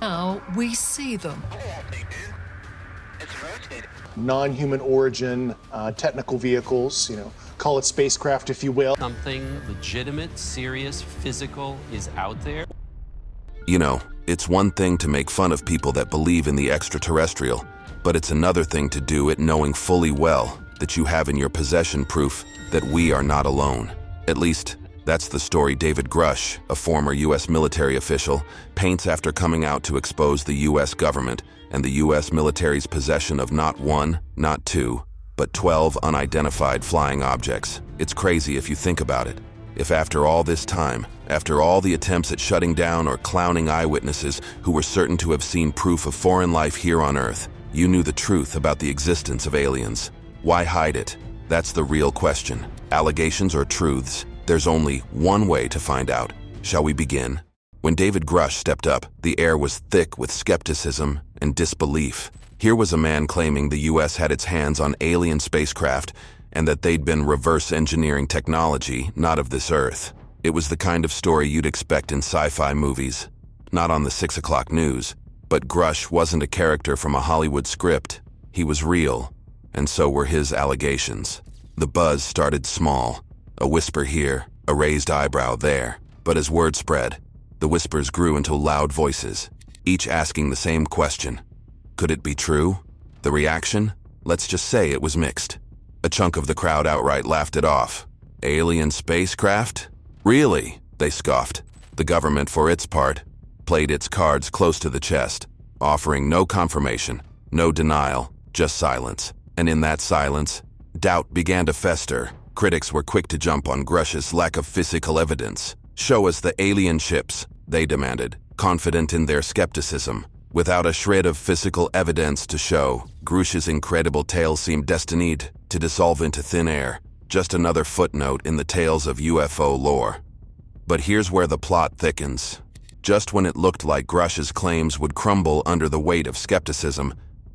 Now we see them. Non-human origin, technical vehicles, call it spacecraft if you will. Something legitimate, serious, physical is out there. It's one thing to make fun of people that believe in the extraterrestrial, but it's another thing to do it knowing fully well that you have in your possession proof that we are not alone. At least, that's the story David Grush, a former U.S. military official, paints after coming out to expose the U.S. government and the U.S. military's possession of not one, not two, but 12 unidentified flying objects. It's crazy if you think about it. If after all this time, after all the attempts at shutting down or clowning eyewitnesses who were certain to have seen proof of foreign life here on Earth, you knew the truth about the existence of aliens, why hide it? That's the real question. Allegations or truths? There's only one way to find out. Shall we begin? When David Grush stepped up, the air was thick with skepticism and disbelief. Here was a man claiming the U.S. had its hands on alien spacecraft and that they'd been reverse engineering technology, not of this Earth. It was the kind of story you'd expect in sci-fi movies, not on the 6 o'clock news. But Grush wasn't a character from a Hollywood script. He was real, and so were his allegations. The buzz started small, a whisper here, a raised eyebrow there. But as word spread, the whispers grew into loud voices, each asking the same question. Could it be true? The reaction? Let's just say it was mixed. A chunk of the crowd outright laughed it off. Alien spacecraft? Really? They scoffed. The government, for its part, played its cards close to the chest, offering no confirmation, no denial, just silence. And in that silence, doubt began to fester. Critics were quick to jump on Grush's lack of physical evidence. Show us the alien ships, they demanded, confident in their skepticism. Without a shred of physical evidence to show, Grush's incredible tale seemed destined to dissolve into thin air, just another footnote in the tales of UFO lore. But here's where the plot thickens. Just when it looked like Grush's claims would crumble under the weight of skepticism,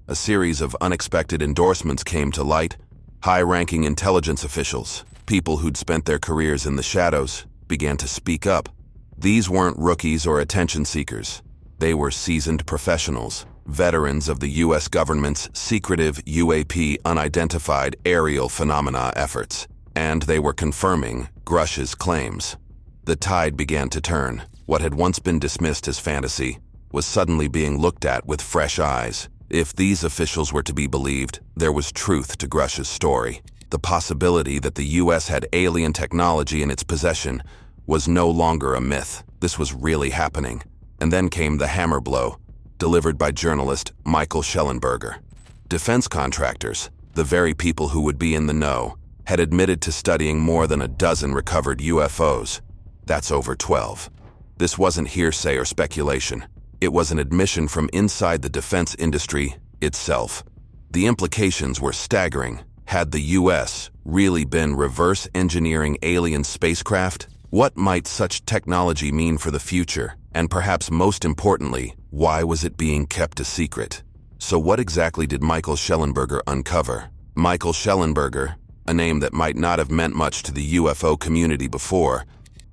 a series of unexpected endorsements came to light. High-ranking intelligence officials, people who'd spent their careers in the shadows, began to speak up. These weren't rookies or attention seekers. They were seasoned professionals, veterans of the U.S. government's secretive UAP unidentified aerial phenomena efforts, and they were confirming Grush's claims. The tide began to turn. What had once been dismissed as fantasy was suddenly being looked at with fresh eyes. If these officials were to be believed, there was truth to Grush's story. The possibility that the U.S. had alien technology in its possession was no longer a myth. This was really happening. And then came the hammer blow, delivered by journalist Michael Schellenberger. Defense contractors, the very people who would be in the know, had admitted to studying more than a dozen recovered UFOs. That's over 12. This wasn't hearsay or speculation. It was an admission from inside the defense industry itself. The implications were staggering. Had the U.S. really been reverse engineering alien spacecraft? What might such technology mean for the future? And perhaps most importantly, why was it being kept a secret? So what exactly did Michael Schellenberger uncover? Michael Schellenberger, a name that might not have meant much to the UFO community before,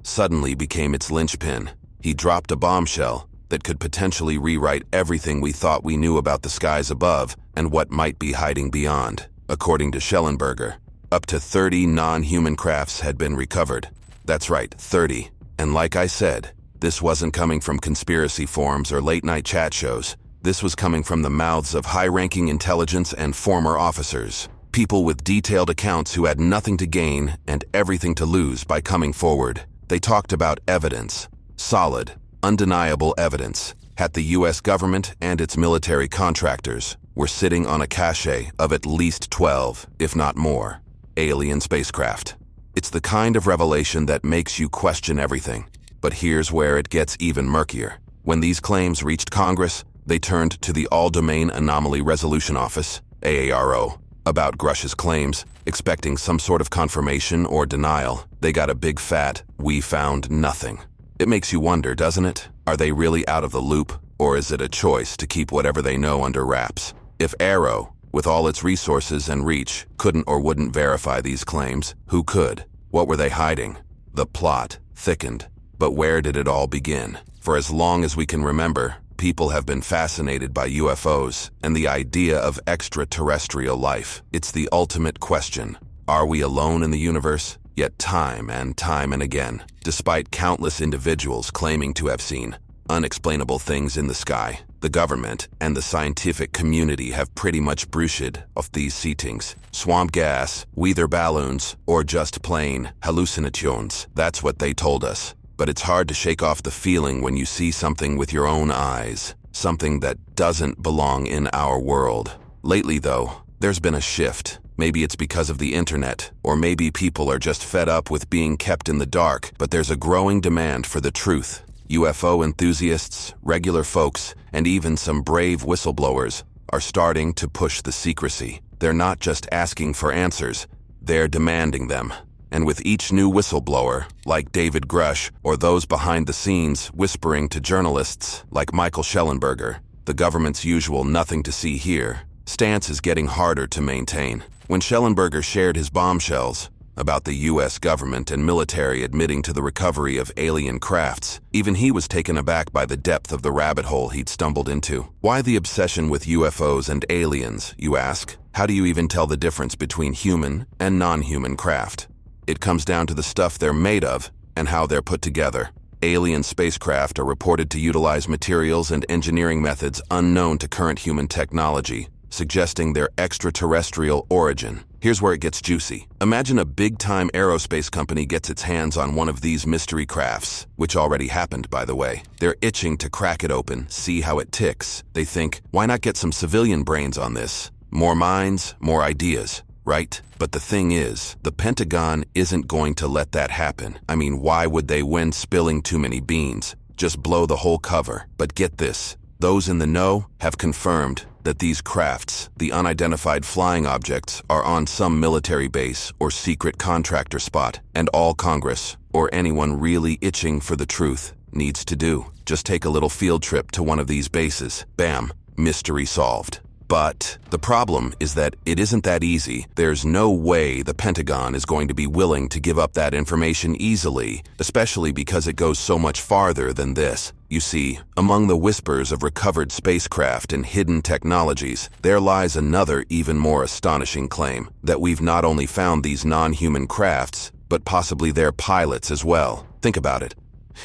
suddenly became its linchpin. He dropped a bombshell that could potentially rewrite everything we thought we knew about the skies above and what might be hiding beyond. According to Schellenberger, up to 30 non-human crafts had been recovered. That's right, 30. And like I said, this wasn't coming from conspiracy forums or late-night chat shows. This was coming from the mouths of high-ranking intelligence and former officers. People with detailed accounts who had nothing to gain and everything to lose by coming forward. They talked about evidence. Solid, undeniable evidence. That the U.S. government and its military contractors were sitting on a cache of at least 12, if not more, alien spacecraft. It's the kind of revelation that makes you question everything. But here's where it gets even murkier. When these claims reached Congress, they turned to the All-Domain Anomaly Resolution Office, AARO, about Grush's claims, expecting some sort of confirmation or denial. They got a big fat, "We found nothing." It makes you wonder, doesn't it? Are they really out of the loop, or is it a choice to keep whatever they know under wraps? If AARO, with all its resources and reach, couldn't or wouldn't verify these claims, who could? What were they hiding? The plot thickened. But where did it all begin? For as long as we can remember, people have been fascinated by UFOs and the idea of extraterrestrial life. It's the ultimate question. Are we alone in the universe? Yet time and again, despite countless individuals claiming to have seen unexplainable things in the sky, the government and the scientific community have pretty much brushing off these sightings. Swamp gas, weather balloons, or just plain hallucinations. That's what they told us. But it's hard to shake off the feeling when you see something with your own eyes, something that doesn't belong in our world. Lately, though, there's been a shift. Maybe it's because of the internet, or maybe people are just fed up with being kept in the dark, but there's a growing demand for the truth. UFO enthusiasts, regular folks, and even some brave whistleblowers are starting to push the secrecy. They're not just asking for answers, they're demanding them. And with each new whistleblower, like David Grush, or those behind the scenes whispering to journalists like Michael Schellenberger, the government's usual nothing to see here stance is getting harder to maintain. When Schellenberger shared his bombshells about the US government and military admitting to the recovery of alien crafts, even he was taken aback by the depth of the rabbit hole he'd stumbled into. Why the obsession with UFOs and aliens, you ask? How do you even tell the difference between human and non-human craft? It comes down to the stuff they're made of and how they're put together. Alien spacecraft are reported to utilize materials and engineering methods unknown to current human technology, suggesting their extraterrestrial origin. Here's where it gets juicy. Imagine a big-time aerospace company gets its hands on one of these mystery crafts, which already happened, by the way. They're itching to crack it open, see how it ticks. They think, why not get some civilian brains on this? More minds, more ideas, right? But the thing is, the Pentagon isn't going to let that happen. I mean, why would they when spilling too many beans? Just blow the whole cover. But get this, those in the know have confirmed that these crafts, the unidentified flying objects, are on some military base or secret contractor spot, and all Congress, or anyone really itching for the truth, needs to do. Just take a little field trip to one of these bases. Bam, mystery solved. But the problem is that it isn't that easy. There's no way the Pentagon is going to be willing to give up that information easily, especially because it goes so much farther than this. You see, among the whispers of recovered spacecraft and hidden technologies, there lies another even more astonishing claim, that we've not only found these non-human crafts, but possibly their pilots as well. Think about it.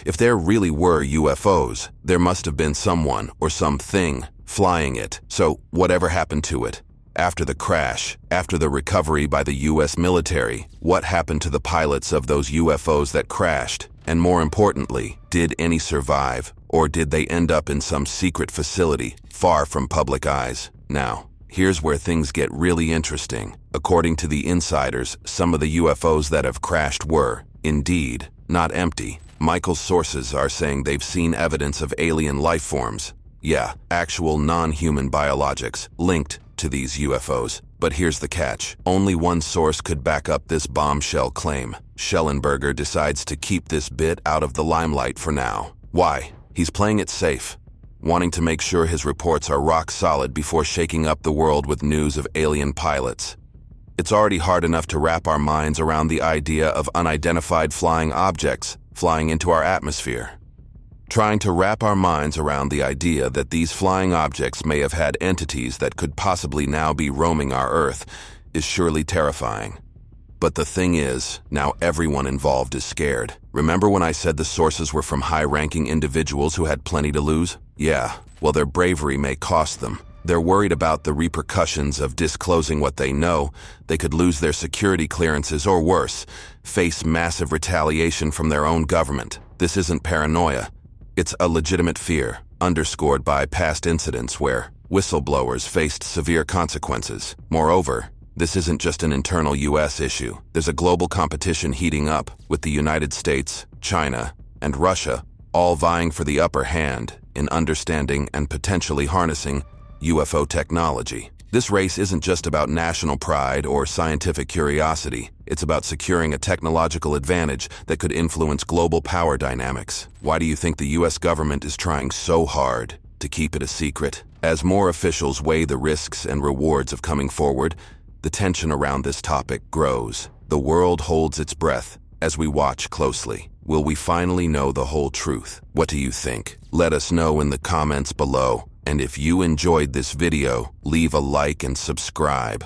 If there really were UFOs, there must have been someone or something flying it. So whatever happened to it? After the crash, after the recovery by the US military, what happened to the pilots of those UFOs that crashed? And more importantly, did any survive, or did they end up in some secret facility far from public eyes? Now, here's where things get really interesting. According to the insiders, some of the UFOs that have crashed were, indeed, not empty. Michael's sources are saying they've seen evidence of alien life forms. Yeah, actual non-human biologics linked to these UFOs. But here's the catch. Only one source could back up this bombshell claim. Schellenberger decides to keep this bit out of the limelight for now. Why? He's playing it safe, wanting to make sure his reports are rock solid before shaking up the world with news of alien pilots. It's already hard enough to wrap our minds around the idea of unidentified flying objects flying into our atmosphere. Trying to wrap our minds around the idea that these flying objects may have had entities that could possibly now be roaming our Earth is surely terrifying. But the thing is, now everyone involved is scared. Remember when I said the sources were from high-ranking individuals who had plenty to lose? Yeah, well, their bravery may cost them. They're worried about the repercussions of disclosing what they know. They could lose their security clearances or worse, face massive retaliation from their own government. This isn't paranoia. It's a legitimate fear, underscored by past incidents where whistleblowers faced severe consequences. Moreover, this isn't just an internal US issue. There's a global competition heating up, with the United States, China, and Russia all vying for the upper hand in understanding and potentially harnessing UFO technology. This race isn't just about national pride or scientific curiosity. It's about securing a technological advantage that could influence global power dynamics. Why do you think the US government is trying so hard to keep it a secret? As more officials weigh the risks and rewards of coming forward, the tension around this topic grows. The world holds its breath as we watch closely. Will we finally know the whole truth? What do you think? Let us know in the comments below, and if you enjoyed this video, leave a like and subscribe.